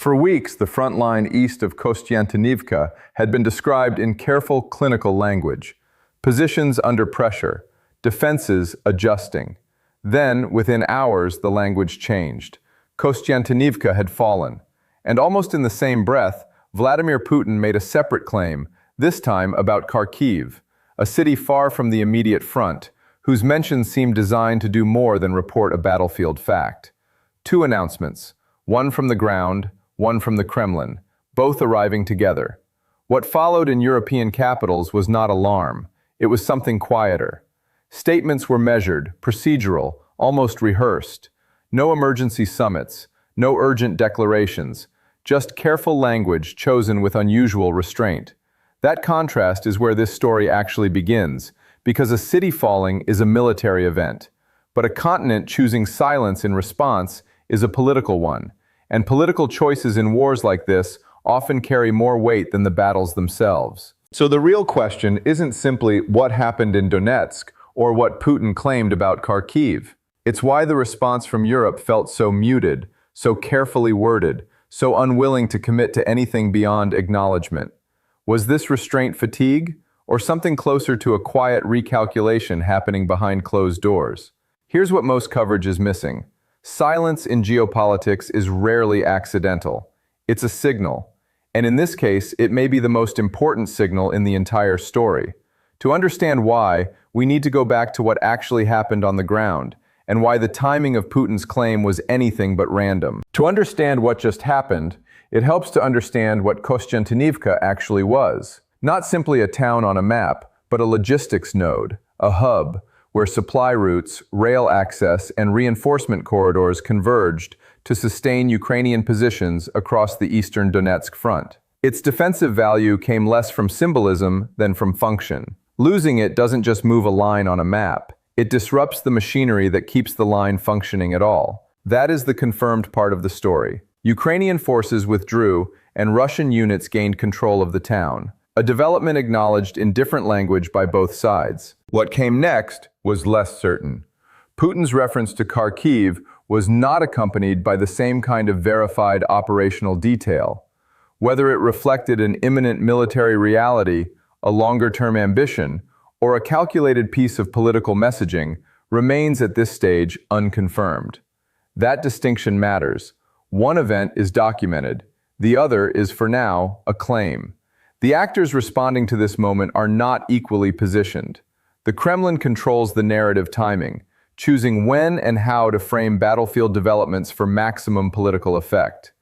For weeks, the front line east of Kostiantynivka had been described in careful clinical language. Positions under pressure, defenses adjusting. Then, within hours, the language changed. Kostiantynivka had fallen. And almost in the same breath, Vladimir Putin made a separate claim, this time about Kharkiv, a city far from the immediate front, whose mentions seemed designed to do more than report a battlefield fact. Two announcements, one from the ground, one from the Kremlin, both arriving together. What followed in European capitals was not alarm. It was something quieter. Statements were measured, procedural, almost rehearsed. No emergency summits, no urgent declarations, just careful language chosen with unusual restraint. That contrast is where this story actually begins, because a city falling is a military event, but a continent choosing silence in response is a political one, and political choices in wars like this often carry more weight than the battles themselves. So the real question isn't simply what happened in Donetsk or what Putin claimed about Kharkiv. It's why the response from Europe felt so muted, so carefully worded, so unwilling to commit to anything beyond acknowledgement. Was this restraint fatigue, or something closer to a quiet recalculation happening behind closed doors? Here's what most coverage is missing. Silence in geopolitics is rarely accidental. It's a signal. And in this case, it may be the most important signal in the entire story. To understand why, we need to go back to what actually happened on the ground, and why the timing of Putin's claim was anything but random. To understand what just happened, it helps to understand what Kostiantynivka actually was. Not simply a town on a map, but a logistics node, a hub, where supply routes, rail access, and reinforcement corridors converged to sustain Ukrainian positions across the eastern Donetsk front. Its defensive value came less from symbolism than from function. Losing it doesn't just move a line on a map. It disrupts the machinery that keeps the line functioning at all. That is the confirmed part of the story. Ukrainian forces withdrew, and Russian units gained control of the town. A development acknowledged in different language by both sides. What came next was less certain. Putin's reference to Kharkiv was not accompanied by the same kind of verified operational detail. Whether it reflected an imminent military reality, a longer-term ambition, or a calculated piece of political messaging, remains at this stage unconfirmed. That distinction matters. One event is documented. The other is, for now, a claim. The actors responding to this moment are not equally positioned. The Kremlin controls the narrative timing, choosing when and how to frame battlefield developments for maximum political effect.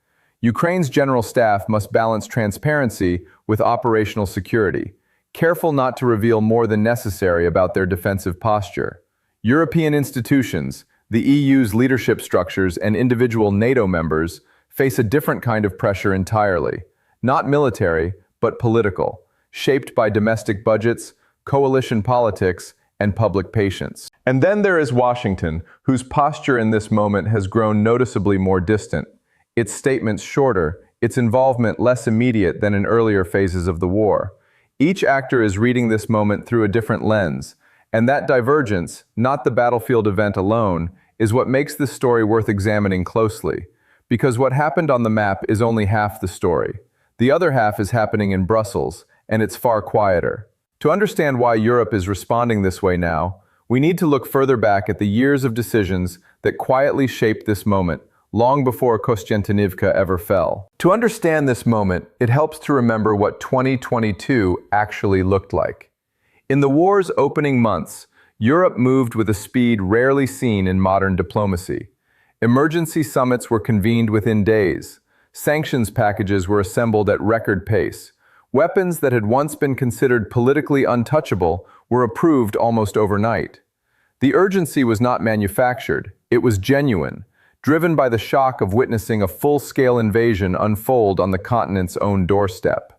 Ukraine's general staff must balance transparency with operational security, careful not to reveal more than necessary about their defensive posture. European institutions, the EU's leadership structures, and individual NATO members face a different kind of pressure entirely, not military, but political, shaped by domestic budgets, coalition politics, and public patience. And then there is Washington, whose posture in this moment has grown noticeably more distant, its statements shorter, its involvement less immediate than in earlier phases of the war. Each actor is reading this moment through a different lens, and that divergence, not the battlefield event alone, is what makes this story worth examining closely. Because what happened on the map is only half the story. The other half is happening in Brussels, and it's far quieter. To understand why Europe is responding this way now, we need to look further back at the years of decisions that quietly shaped this moment, long before Kostiantynivka ever fell. To understand this moment, it helps to remember what 2022 actually looked like. In the war's opening months, Europe moved with a speed rarely seen in modern diplomacy. Emergency summits were convened within days. Sanctions packages were assembled at record pace. Weapons that had once been considered politically untouchable were approved almost overnight. The urgency was not manufactured, it was genuine, driven by the shock of witnessing a full-scale invasion unfold on the continent's own doorstep.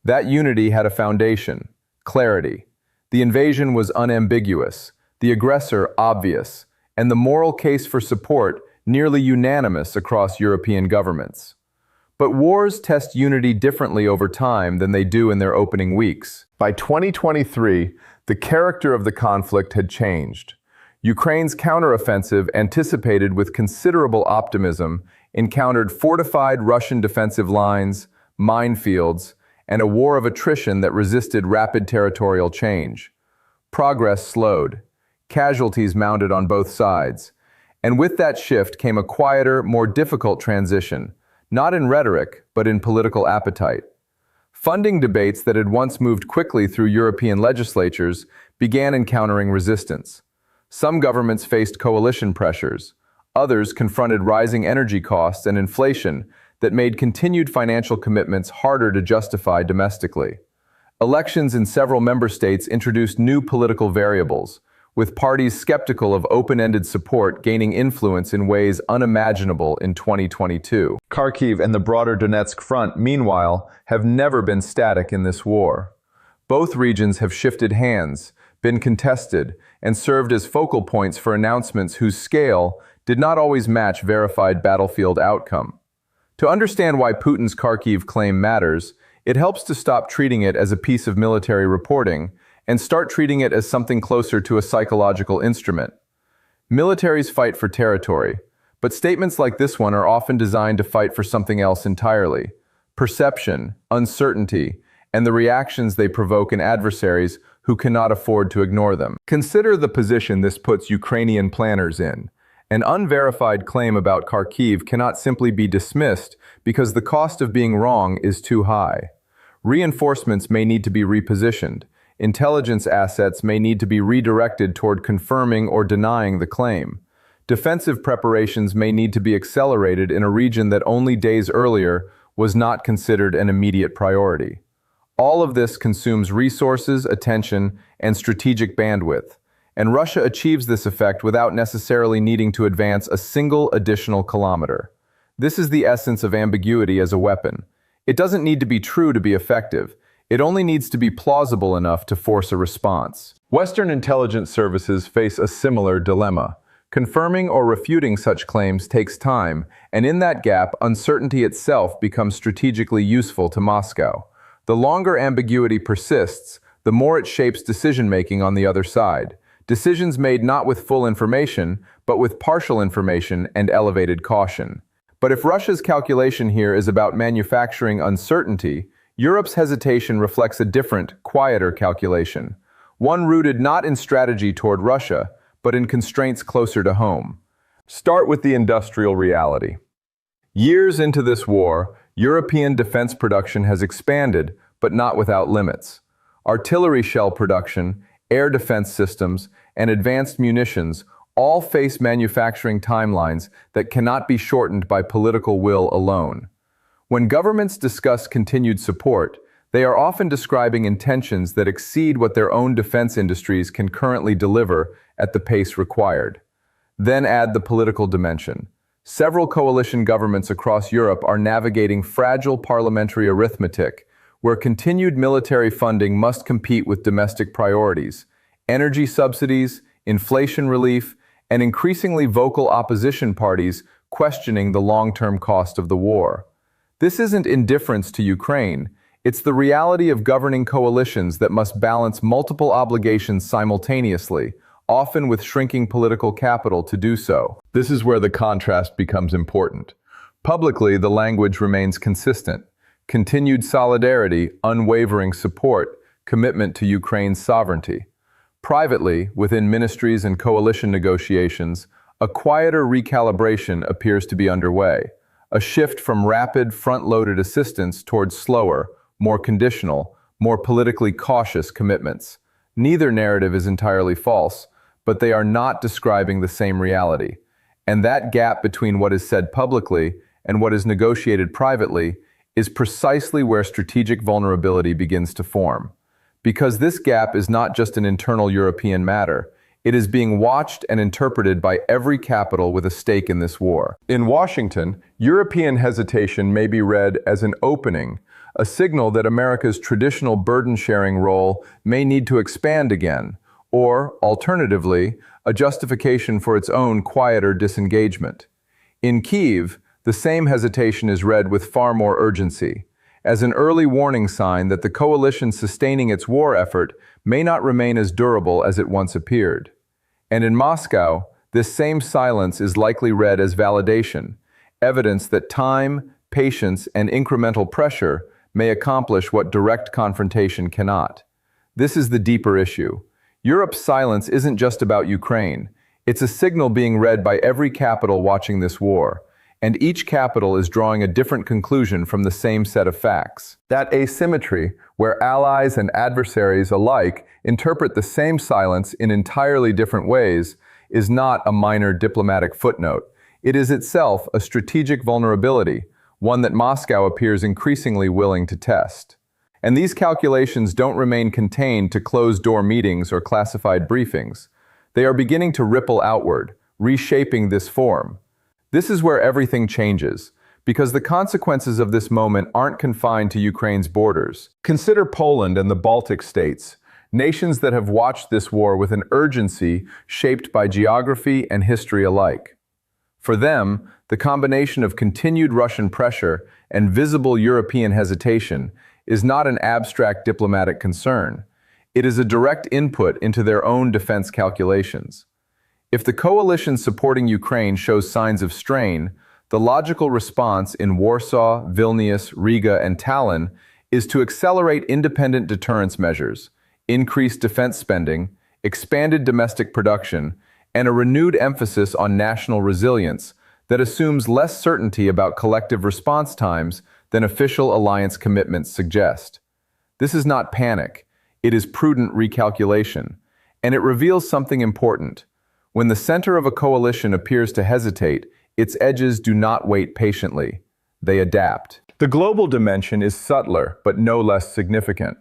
That unity had a foundation: clarity. The invasion was unambiguous, the aggressor obvious, and the moral case for support nearly unanimous across European governments. But wars test unity differently over time than they do in their opening weeks. By 2023, the character of the conflict had changed. Ukraine's counteroffensive, anticipated with considerable optimism, encountered fortified Russian defensive lines, minefields, and a war of attrition that resisted rapid territorial change. Progress slowed. Casualties mounted on both sides. And with that shift came a quieter, more difficult transition, not in rhetoric, but in political appetite. Funding debates that had once moved quickly through European legislatures began encountering resistance. Some governments faced coalition pressures. Others confronted rising energy costs and inflation that made continued financial commitments harder to justify domestically. Elections in several member states introduced new political variables, with parties skeptical of open-ended support gaining influence in ways unimaginable in 2022. Kharkiv and the broader Donetsk front, meanwhile, have never been static in this war. Both regions have shifted hands, been contested, and served as focal points for announcements whose scale did not always match verified battlefield outcome. To understand why Putin's Kharkiv claim matters, it helps to stop treating it as a piece of military reporting and start treating it as something closer to a psychological instrument. Militaries fight for territory, but statements like this one are often designed to fight for something else entirely: perception, uncertainty, and the reactions they provoke in adversaries who cannot afford to ignore them. Consider the position this puts Ukrainian planners in. An unverified claim about Kharkiv cannot simply be dismissed because the cost of being wrong is too high. Reinforcements may need to be repositioned. Intelligence assets may need to be redirected toward confirming or denying the claim. Defensive preparations may need to be accelerated in a region that only days earlier was not considered an immediate priority. All of this consumes resources, attention, and strategic bandwidth, and Russia achieves this effect without necessarily needing to advance a single additional kilometer. This is the essence of ambiguity as a weapon. It doesn't need to be true to be effective. It only needs to be plausible enough to force a response. Western intelligence services face a similar dilemma. Confirming or refuting such claims takes time, and in that gap, uncertainty itself becomes strategically useful to Moscow. The longer ambiguity persists, the more it shapes decision-making on the other side. Decisions made not with full information, but with partial information and elevated caution. But if Russia's calculation here is about manufacturing uncertainty, Europe's hesitation reflects a different, quieter calculation, one rooted not in strategy toward Russia, but in constraints closer to home. Start with the industrial reality. Years into this war, European defense production has expanded, but not without limits. Artillery shell production, air defense systems, and advanced munitions all face manufacturing timelines that cannot be shortened by political will alone. When governments discuss continued support, they are often describing intentions that exceed what their own defense industries can currently deliver at the pace required. Then add the political dimension. Several coalition governments across Europe are navigating fragile parliamentary arithmetic, where continued military funding must compete with domestic priorities, energy subsidies, inflation relief, and increasingly vocal opposition parties questioning the long-term cost of the war. This isn't indifference to Ukraine. It's the reality of governing coalitions that must balance multiple obligations simultaneously, often with shrinking political capital to do so. This is where the contrast becomes important. Publicly, the language remains consistent. Continued solidarity, unwavering support, commitment to Ukraine's sovereignty. Privately, within ministries and coalition negotiations, a quieter recalibration appears to be underway. A shift from rapid, front-loaded assistance towards slower, more conditional, more politically cautious commitments. Neither narrative is entirely false, but they are not describing the same reality. And that gap between what is said publicly and what is negotiated privately is precisely where strategic vulnerability begins to form. Because this gap is not just an internal European matter, it is being watched and interpreted by every capital with a stake in this war. In Washington, European hesitation may be read as an opening, a signal that America's traditional burden-sharing role may need to expand again, or, alternatively, a justification for its own quieter disengagement. In Kyiv, the same hesitation is read with far more urgency, as an early warning sign that the coalition sustaining its war effort may not remain as durable as it once appeared. And in Moscow, this same silence is likely read as validation, evidence that time, patience, and incremental pressure may accomplish what direct confrontation cannot. This is the deeper issue. Europe's silence isn't just about Ukraine. It's a signal being read by every capital watching this war, and each capital is drawing a different conclusion from the same set of facts. That asymmetry, where allies and adversaries alike interpret the same silence in entirely different ways, is not a minor diplomatic footnote. It is itself a strategic vulnerability, one that Moscow appears increasingly willing to test. And these calculations don't remain contained to closed-door meetings or classified briefings. They are beginning to ripple outward, reshaping this form. This is where everything changes, because the consequences of this moment aren't confined to Ukraine's borders. Consider Poland and the Baltic states, nations that have watched this war with an urgency shaped by geography and history alike. For them, the combination of continued Russian pressure and visible European hesitation is not an abstract diplomatic concern. It is a direct input into their own defense calculations. If the coalition supporting Ukraine shows signs of strain, the logical response in Warsaw, Vilnius, Riga, and Tallinn is to accelerate independent deterrence measures, increase defense spending, expanded domestic production, and a renewed emphasis on national resilience that assumes less certainty about collective response times than official alliance commitments suggest. This is not panic, it is prudent recalculation, and it reveals something important. When the center of a coalition appears to hesitate, its edges do not wait patiently. They adapt. The global dimension is subtler, but no less significant.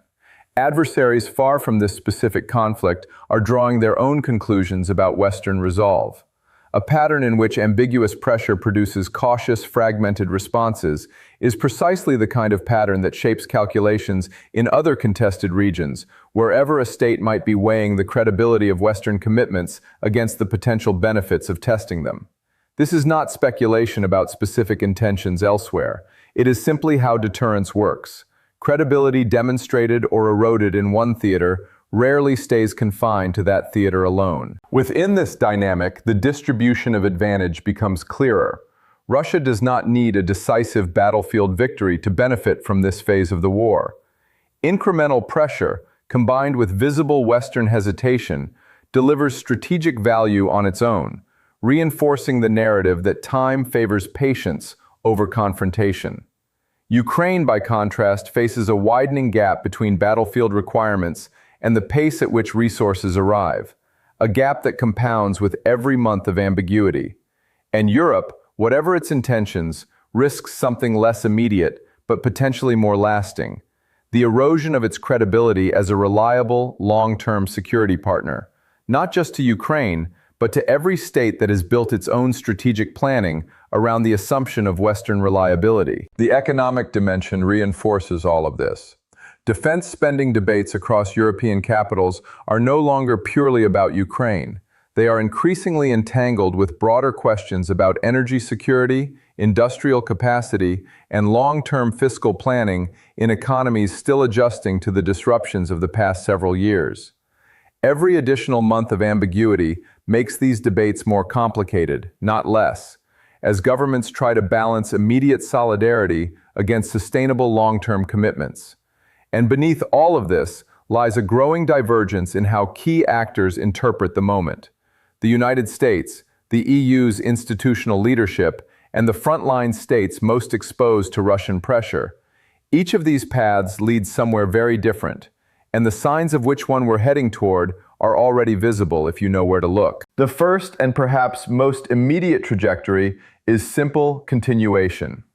Adversaries far from this specific conflict are drawing their own conclusions about Western resolve. A pattern in which ambiguous pressure produces cautious, fragmented responses is precisely the kind of pattern that shapes calculations in other contested regions, wherever a state might be weighing the credibility of Western commitments against the potential benefits of testing them. This is not speculation about specific intentions elsewhere. It is simply how deterrence works. Credibility demonstrated or eroded in one theater rarely stays confined to that theater alone. Within this dynamic, the distribution of advantage becomes clearer. Russia does not need a decisive battlefield victory to benefit from this phase of the war. Incremental pressure, combined with visible Western hesitation, delivers strategic value on its own, reinforcing the narrative that time favors patience over confrontation. Ukraine, by contrast, faces a widening gap between battlefield requirements and the pace at which resources arrive, a gap that compounds with every month of ambiguity. And Europe, whatever its intentions, risks something less immediate, but potentially more lasting: the erosion of its credibility as a reliable, long-term security partner, not just to Ukraine, but to every state that has built its own strategic planning around the assumption of Western reliability. The economic dimension reinforces all of this. Defense spending debates across European capitals are no longer purely about Ukraine. They are increasingly entangled with broader questions about energy security, industrial capacity, and long-term fiscal planning in economies still adjusting to the disruptions of the past several years. Every additional month of ambiguity makes these debates more complicated, not less, as governments try to balance immediate solidarity against sustainable long-term commitments. And beneath all of this lies a growing divergence in how key actors interpret the moment. The United States, the EU's institutional leadership, and the frontline states most exposed to Russian pressure. Each of these paths leads somewhere very different, and the signs of which one we're heading toward are already visible if you know where to look. The first and perhaps most immediate trajectory is simple continuation.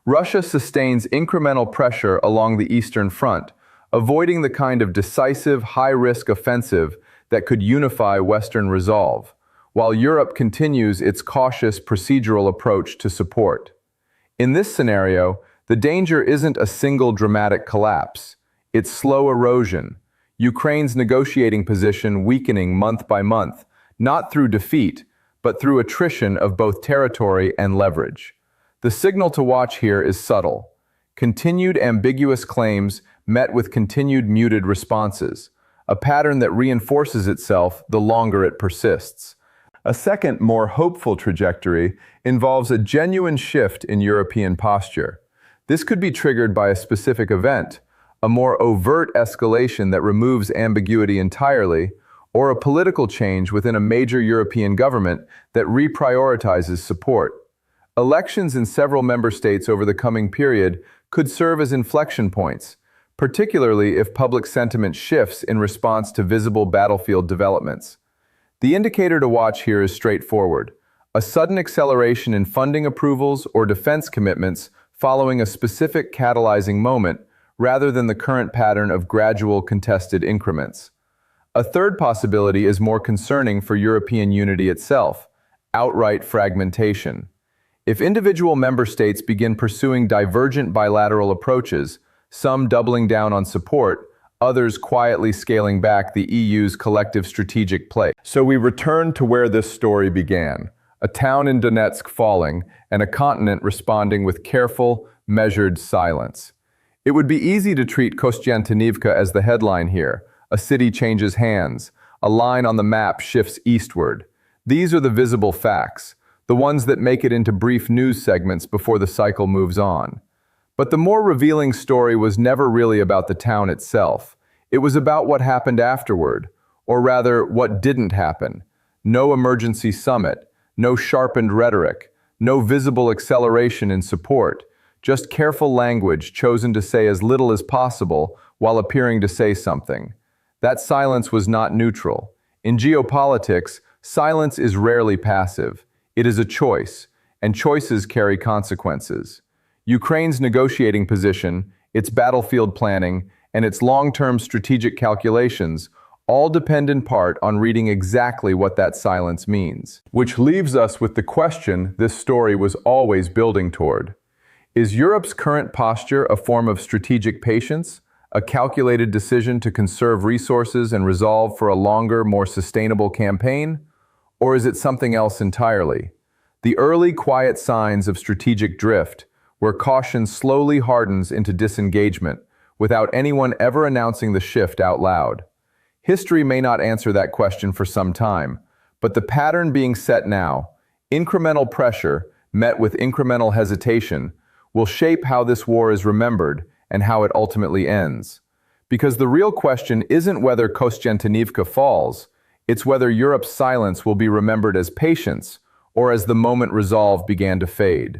Russia sustains incremental pressure along the Eastern Front, avoiding the kind of decisive, high-risk offensive that could unify Western resolve, while Europe continues its cautious procedural approach to support. In this scenario, the danger isn't a single dramatic collapse. It's slow erosion, Ukraine's negotiating position weakening month by month, not through defeat, but through attrition of both territory and leverage. The signal to watch here is subtle. Continued ambiguous claims met with continued muted responses, a pattern that reinforces itself the longer it persists. A second, more hopeful trajectory involves a genuine shift in European posture. This could be triggered by a specific event, a more overt escalation that removes ambiguity entirely, or a political change within a major European government that reprioritizes support. Elections in several member states over the coming period could serve as inflection points, particularly if public sentiment shifts in response to visible battlefield developments. The indicator to watch here is straightforward: a sudden acceleration in funding approvals or defense commitments following a specific catalyzing moment, rather than the current pattern of gradual contested increments. A third possibility is more concerning for European unity itself: outright fragmentation. If individual member states begin pursuing divergent bilateral approaches, some doubling down on support, others quietly scaling back the EU's collective strategic play. So we return to where this story began: a town in Donetsk falling, and a continent responding with careful, measured silence. It would be easy to treat Kostiantynivka as the headline here. A city changes hands. A line on the map shifts eastward. These are the visible facts, the ones that make it into brief news segments before the cycle moves on. But the more revealing story was never really about the town itself. It was about what happened afterward, or rather, what didn't happen. No emergency summit, no sharpened rhetoric, no visible acceleration in support, just careful language chosen to say as little as possible while appearing to say something. That silence was not neutral. In geopolitics, silence is rarely passive. It is a choice, and choices carry consequences. Ukraine's negotiating position, its battlefield planning, and its long-term strategic calculations all depend in part on reading exactly what that silence means. Which leaves us with the question this story was always building toward. Is Europe's current posture a form of strategic patience, a calculated decision to conserve resources and resolve for a longer, more sustainable campaign? Or is it something else entirely? The early quiet signs of strategic drift, where caution slowly hardens into disengagement, without anyone ever announcing the shift out loud. History may not answer that question for some time, but the pattern being set now, incremental pressure met with incremental hesitation, will shape how this war is remembered and how it ultimately ends. Because the real question isn't whether Kostiantynivka falls, it's whether Europe's silence will be remembered as patience or as the moment resolve began to fade.